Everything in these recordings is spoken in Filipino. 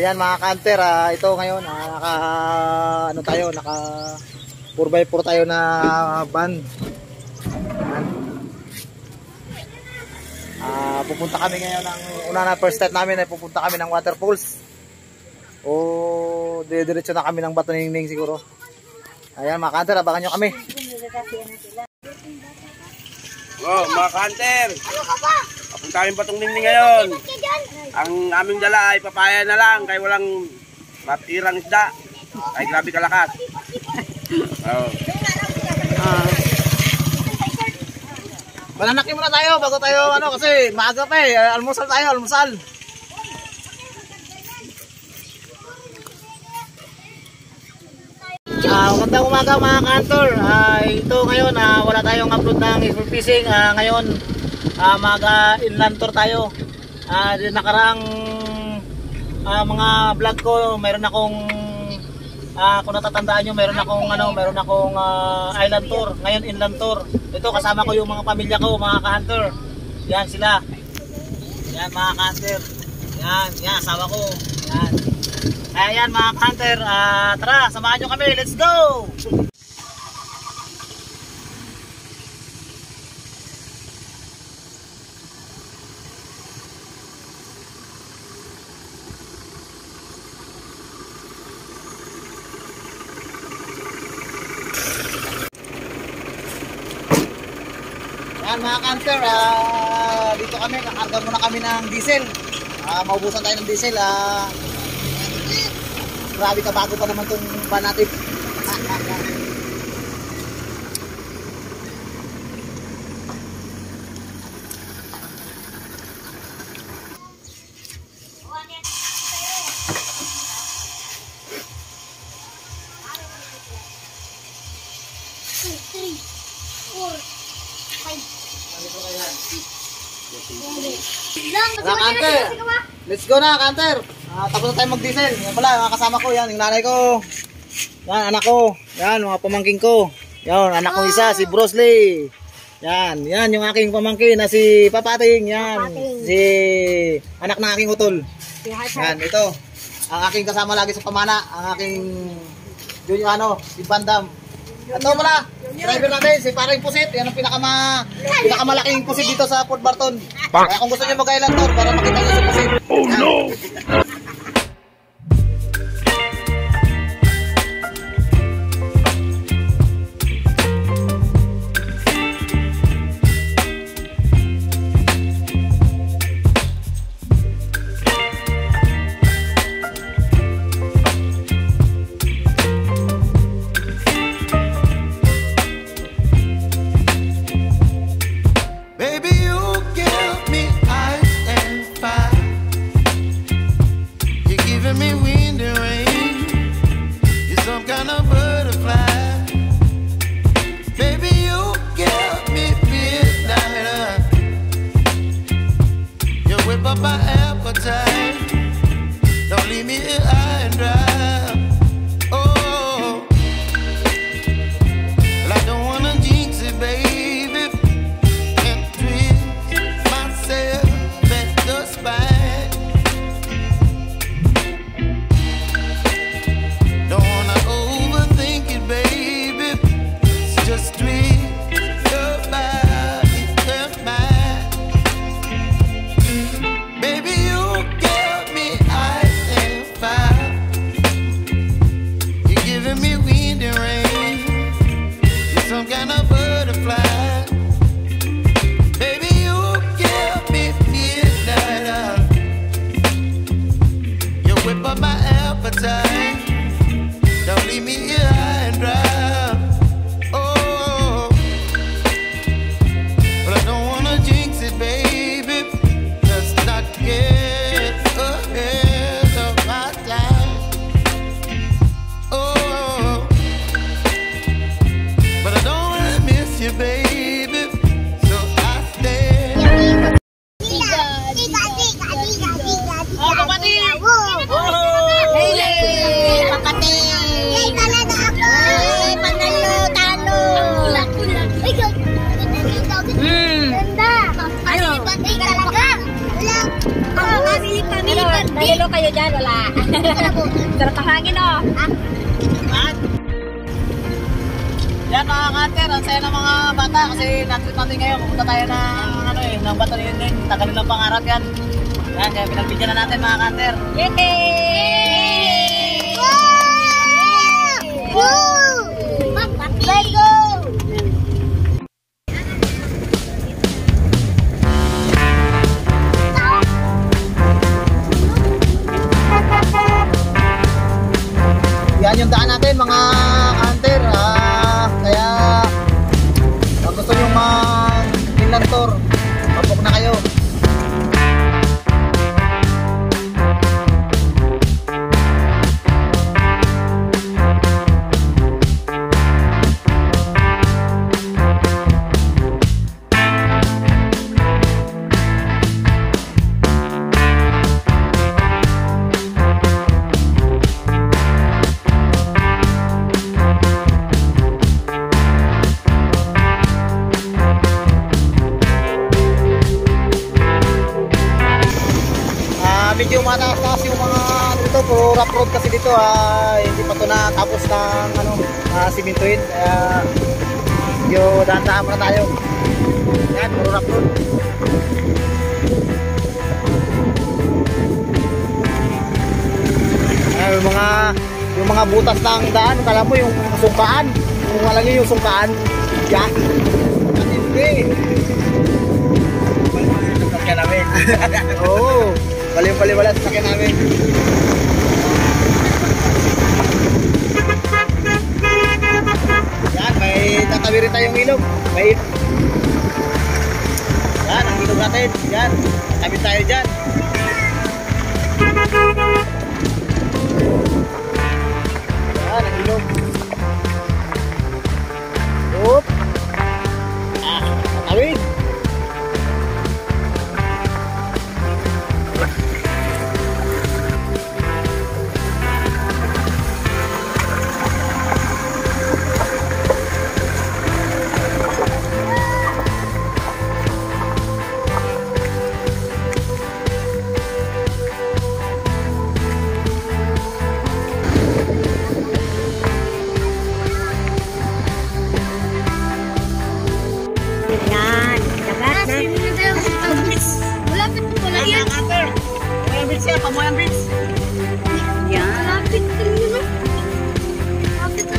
Ayan mga kanter, ito ngayon naka ano tayo, naka 4x4 tayo na van. Ayan. Pupunta kami ngayon ng una na first step namin ay pupunta kami ng waterfalls. O diretso na kami ng Bato Ningning siguro. Ayan mga kanter, abangan nyo kami. Oh, mga kanter. Papunta kami Batong Ningning ngayon. Ang aming dala ay papaya na lang kaya walang matirang isda. Ay grabe kalakas. Oh. Mananakin muna tayo bago tayo ano kasi maaga pa eh. Almusal tayo, almusal. Magandang umaga mga kantor. Ito ngayon wala tayong upload ng sport fishing. Ngayon mag-inland tour tayo. Nakaraang mga vlog ko, mayroon akong kung natatandaan nyo, mayroon akong island tour. Ngayon inland tour. Ito kasama ko yung mga pamilya ko, mga ka-hunter. Yan sila. Yan mga ka-hunter. Yan asawa ko. Yan. Kaya yan mga ka-hunter, tara samahan nyo kami. Let's go! Yan mga kanter, dito kami, kakarga muna kami ng diesel. Maubusan tayo ng diesel. Grabe ka, bago pa naman itong van natin. Kanter, let's go na kanter. Tapos na tayo mag-diesel. Yan pala, mga kasama ko, yan, yung nanay ko. Yan, anak ko. Yan, mga pamangking ko. Yan, anak ko isa, si Brosley. Yan, yung aking pamangkin na si Papating. Yan, si anak ng aking utol. Yan, ito. Ang aking kasama lagi sa pamana. Ang aking junior si Bandam. Ito pala, driver natin, si Paring Pusit. Yan ang pinakamalaking pusit dito sa Port Barton. Kaya kung gusto nyo mag-island tour para makita nyo si Pusit. Oh no! Nalilo kayo dyan, wala. Sarap ang hangin, oh. At, yan mga kanter, ang saya ng mga bata kasi natin natin ngayon. Pupunta tayo ng bato ni Yun. Tagalin ng pangarap yan. Yan, kaya pinagbigyan na natin mga kanter. Yay! Woo! Let's go! Yan yung daan natin mga kanter. Kaya kung gusto nyo mag-inland tour, mapok na kayo. Medyo mataas-taas yung mga dito, puro rough road kasi dito, hindi pa to natapos ng simintuin, kaya medyo dahan-dahan muna tayo. Yan, puro rough road. Ayan, yung mga butas ng daan, kala mo yung sungkaan, kung alam nyo yung sungkaan, yan, hindi. Kaya namin. Oo. Baliw-baliw wala sa sakyan namin. Yan, may tatabi rin tayong ilog. Yan, ang ilog natin. Yan, tatabi tayo dyan. Yan, ang ilog. Oop. Tatawid. Yan, dagat na. Malapit mo lang yan. Pamoyan Beach yan, Pamoyan Beach. Yan. Malapit ka yun. Malapit ka.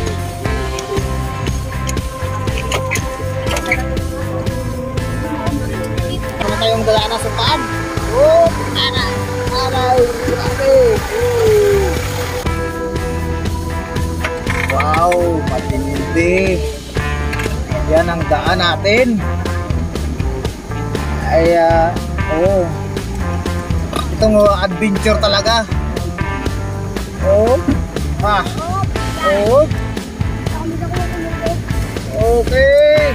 Ano tayong dala na sungkaan? Oh, aray, grabe. Wow, matindi. Yan ang daan natin. Ay, itong adventure talaga. Oh, oh, okay.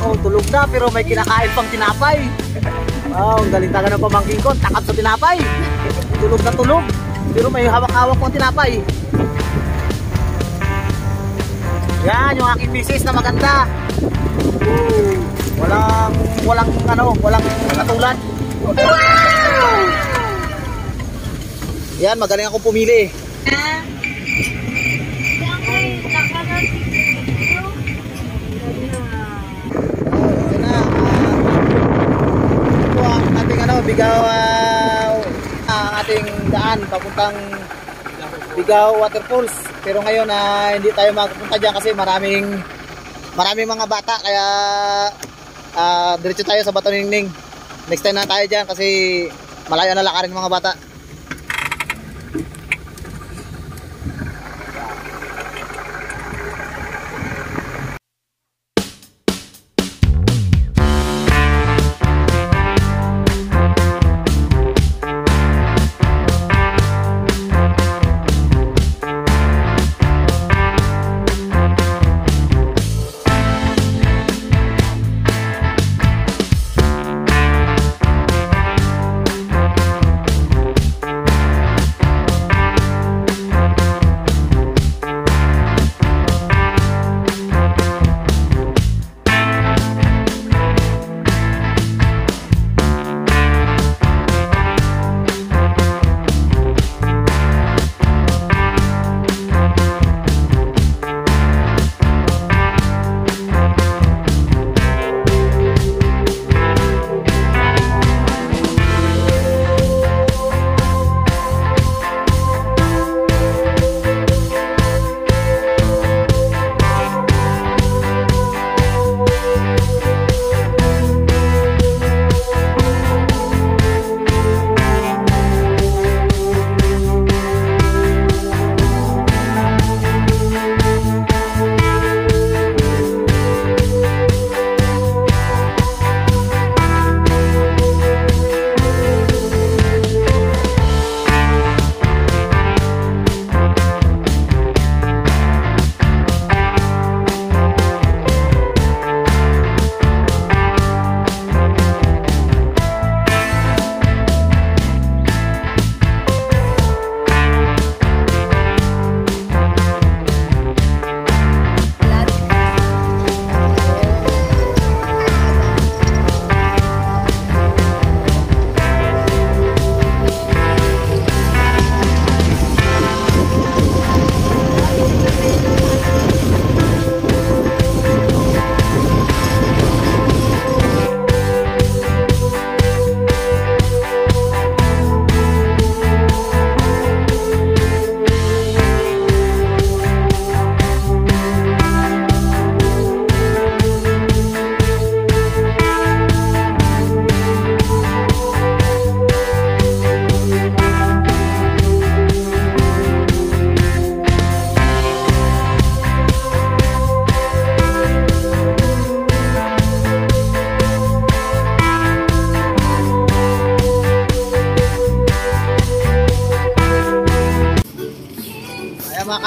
Oh, tulog na pero may kinakain pang tinapay. Oh, ang galing talaga ng pamangkin ko, takap sa tinapay. Tulog na tulog, pero may hawak-hawak pang tinapay. Yan, yung aking pieces na maganda. Walang katulad. Wow! Yan, magaling akong pumili. Bigaw ang ating daan papuntang Bigaw Waterfalls, pero ngayon hindi tayo magpupunta diyan kasi maraming mga bata, kaya diretso tayo sa Bato Ningning. Next time na tayo diyan kasi malayo na lakarin ng mga bata.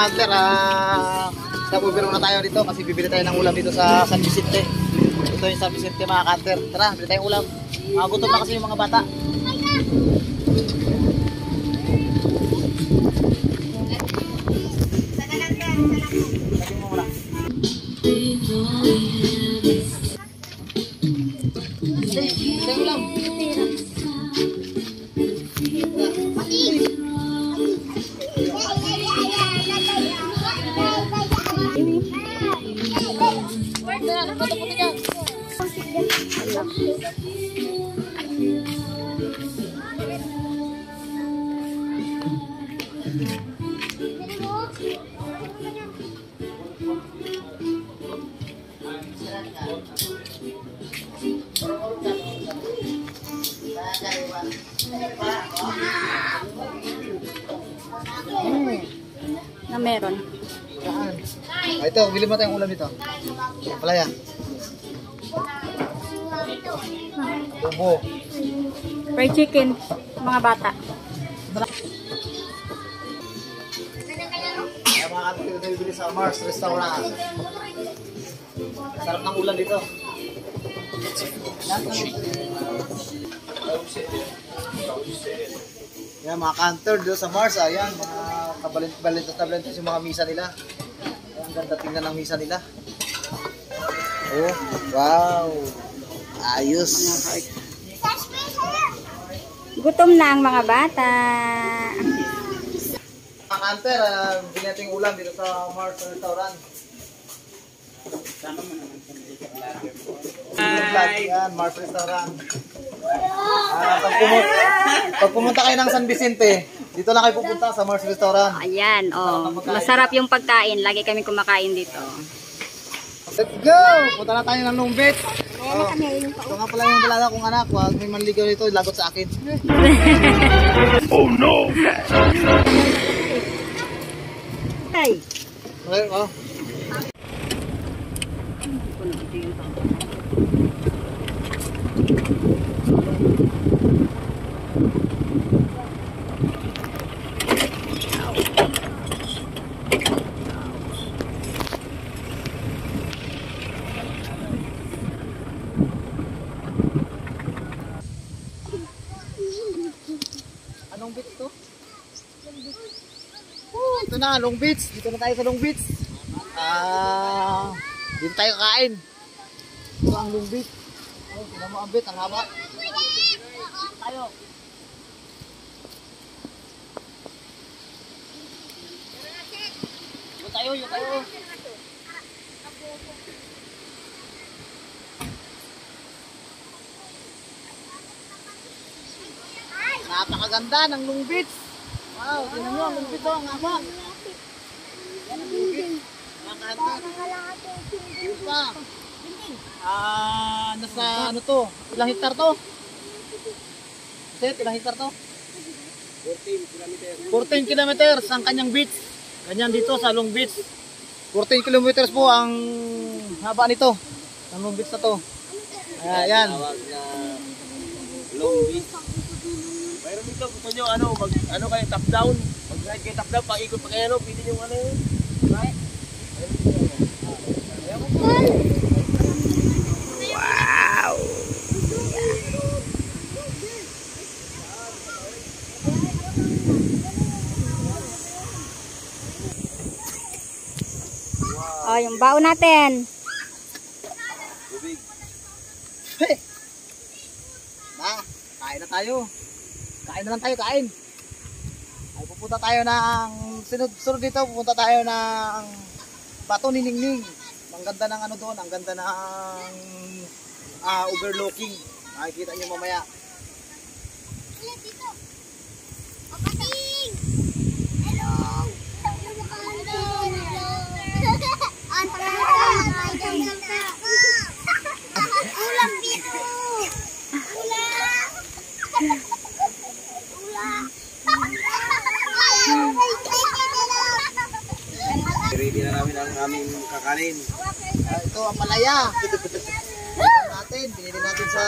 kanter, stop-over muna tayo dito kasi bibili tayo ng ulam dito sa San Vicente. Ito yung San Vicente mga kanter. Tara, bili tayong ulam. Gutom na kasi yung mga bata. Lagyan mo muna. Say ulam. Na meron. Saan? Ito, bili mo tayong ulam dito. Palaya. Tubo. Fried chicken, mga bata. Kaya mga kanter, dito tayo bili sa Mars Restaurant. Sarap ng ulam dito. Yan mga kanter dito sa Mars. Ayan, mga kabalint-balint yung mga misa nila. Ayan, ang ganda tingnan ng misa nila. Oh, wow. Ayos. Gutom na ang mga bata. Mga kanter, bili natin yung ulam dito sa Mars Restaurant. Yan, Mars Restaurant. Pag pumunta kayo ng San Vicente, dito lang kayo pupunta sa Mars Restaurant. Ayan, oh. Masarap yung pagkain. Lagi kami kumakain dito. Let's go! Punta na tayo ng Lumbit. Oh, ito nga pala yung dalaga kong anak. Huwag may manligaw nito, lagot sa akin. Oh no! Ay! Okay, oh. Anong beach to? Ito na, Long Beach. Dito na tayo sa Long Beach. Dito tayo kakain. Ito ang Long Beach. Oh, tignan mo ang beach, ang haba. Tayo. Yun tayo. Napakaganda ng Long Beach. Wow, tingnan nyo ang Long Beach, ang haba. Yan ang Long Beach. Nakakanta. Yun pa. Nasa ano to? Ilang hektar to? Set, ilang hektar to? 14 kilometers ang kanyang beach. Ganyan dito sa Long Beach. 14 kilometers po ang haba nito. Ang Long Beach na to. Ayan. Long Beach. Mayroon dito, gusto nyo ano kayo, top down. Mag-ride kayo top down, paikot pa kayo, pwede nyo ano yun. Right? Wow! Oh, yung baon natin. Tubig. Hey! Kain na tayo. Kain na lang tayo, kain. Ay, pupunta tayo ng sunod dito, pupunta tayo ng Bato ni Ningning. Ang ganda ng ano doon, ang ganda ng overlooking. Makikita niyo mamaya. Ready na namin ang aming kakanin. Ito ang palaya. Binili natin sa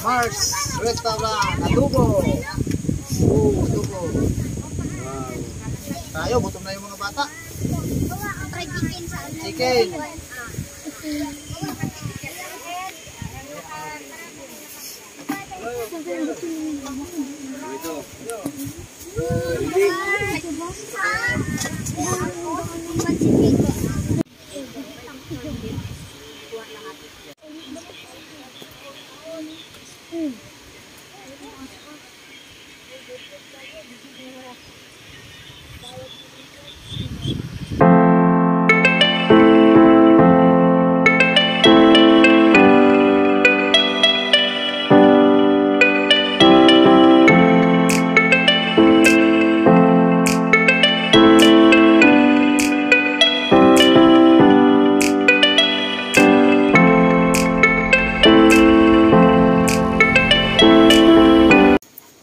Mars Restaurant. Adobo. Adobo. Wow. Tayo, gutom na yung mga bata. chicken.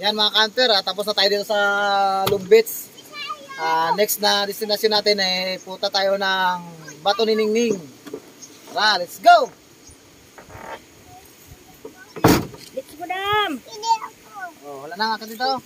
Yan mga kanter, tapos na tayo dito sa Lumbits. Next na destination natin ay punta tayo ng Bato ni Ningning. Tara, let's go! Let's go, Dam! Oh, wala na nga ka dito.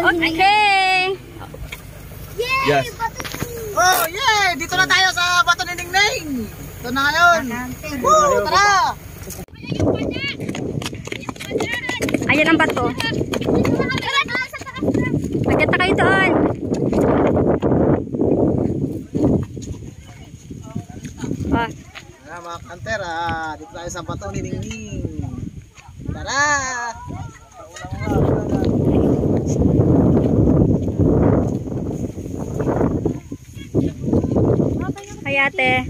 Okay. Yes. Oh, yeah! Dito na tayo sa Bato ni Ningning. Ito na ngayon. Woo! Tara! Ayan ang bato. Magkita kayo doon. mga hunter, dito tayo sa bato ni Ningning. Tara! Hi, ate.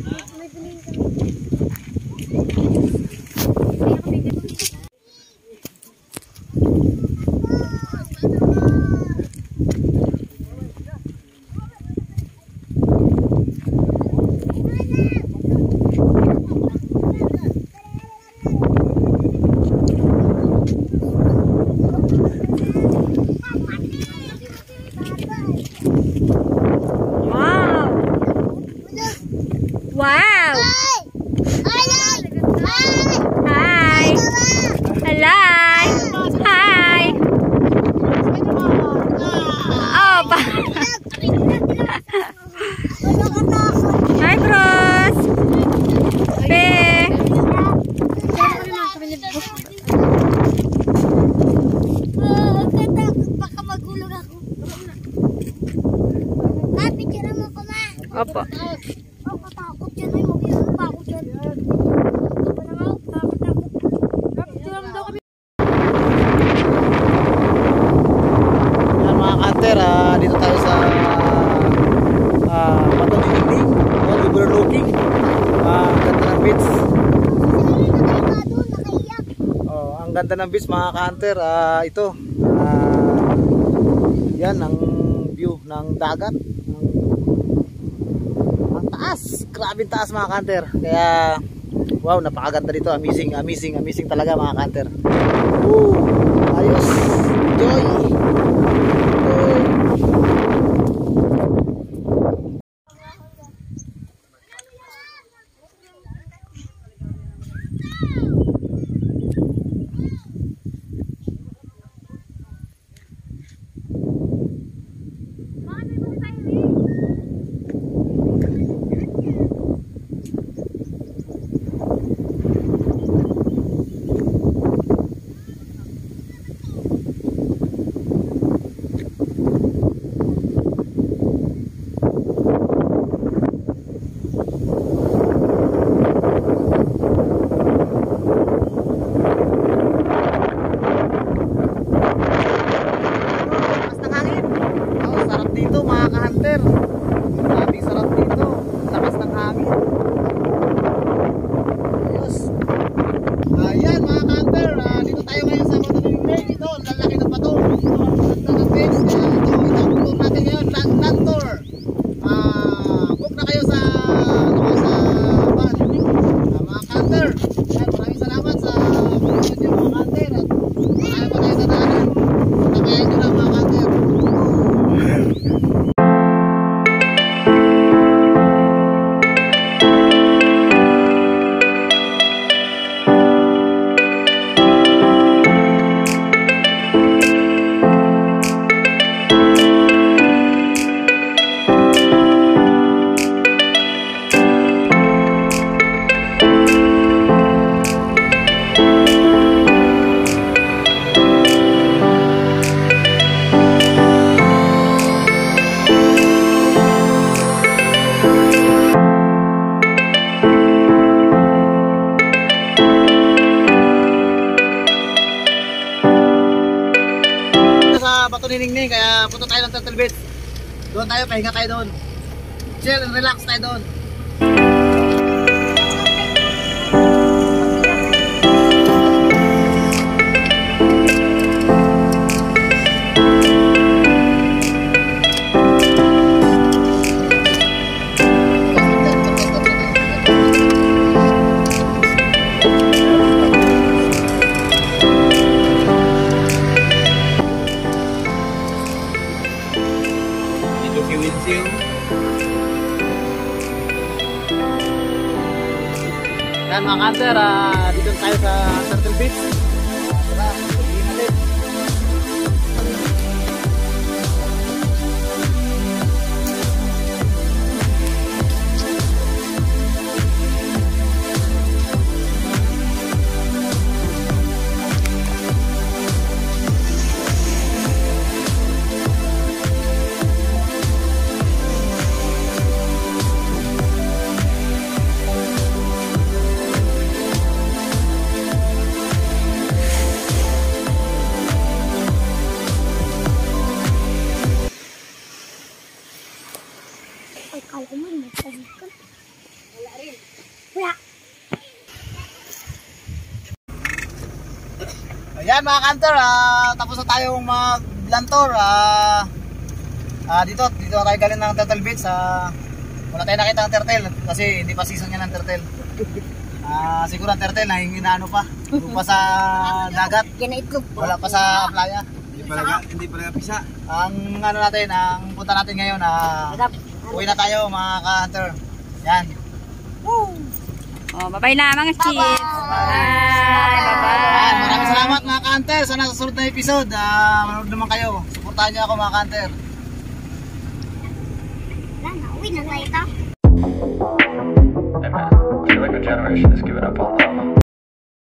Wow! Wow! Hi! Hello! Hi! Oh, Hi, Bros! Be! Baka magulog ako. Picture mo ko, ma. Opo. Oh, katakot yan. May mag-iwan pa ako dyan. Ito na nga, takot. Picture mo daw kami. Yan mga hunter, dito tayo sa bato ni Ningning. Yan, overlooking. Ang ganda ng beach. Nakaiyak. Oh, ang ganda ng beach mga hunter. Ito. Yan ang view ng dagat. Ang taas. Grabe taas mga hunter. Kaya wow, napakaganda dito. Amazing talaga mga hunter. Woo! Ayos. Enjoy. Dito mga ka-hunter, maraming sarap dito, lakas ng hangin. Ayos. Ayan mga ka-hunter, dito tayo ngayon sa bato ni Ningning. Ito, ang lalaki ng bato. Ito ang beach. Ito ang tour natin ngayon, land tour. Book na kayo sa van. Mga ka-hunter, maraming salamat sa pagpunod nyo mga ka-hunter. At marami pa tayo dadaanan. Tabayan nyo lang mga ka-hunter. Bato ni Ningning, kaya punta tayo ng Turtle Beach. Doon tayo, pahinga tayo doon. Chill and relax tayo doon. Yan mga hunter, dito tayo sa Turtle Beach. Tara, pagdiin natin. Yan mga kanter, tapos na tayong mag-land tour. Dito na tayo galing ng Turtle Beach. Wala tayo nakita ng turtle kasi hindi pa season yan ng turtle. Siguro ang turtle na inaano pa. Doon pa sa dagat. Yan na itlog. Wala pa sa playa. Hindi pala pisa. Ang ano natin, ang punta natin ngayon, uwi na tayo mga ka-hunter. Yan. Oh, bye-bye na mga chips. Bye. Yan, Bye-bye. maraming salamat mga ka-hunter sa nasusunod na episode. Manood naman kayo. Suportahan niyo ako mga ka-hunter. Wala na, uwi na tayo. Hey man, I feel like our generation has given up on love.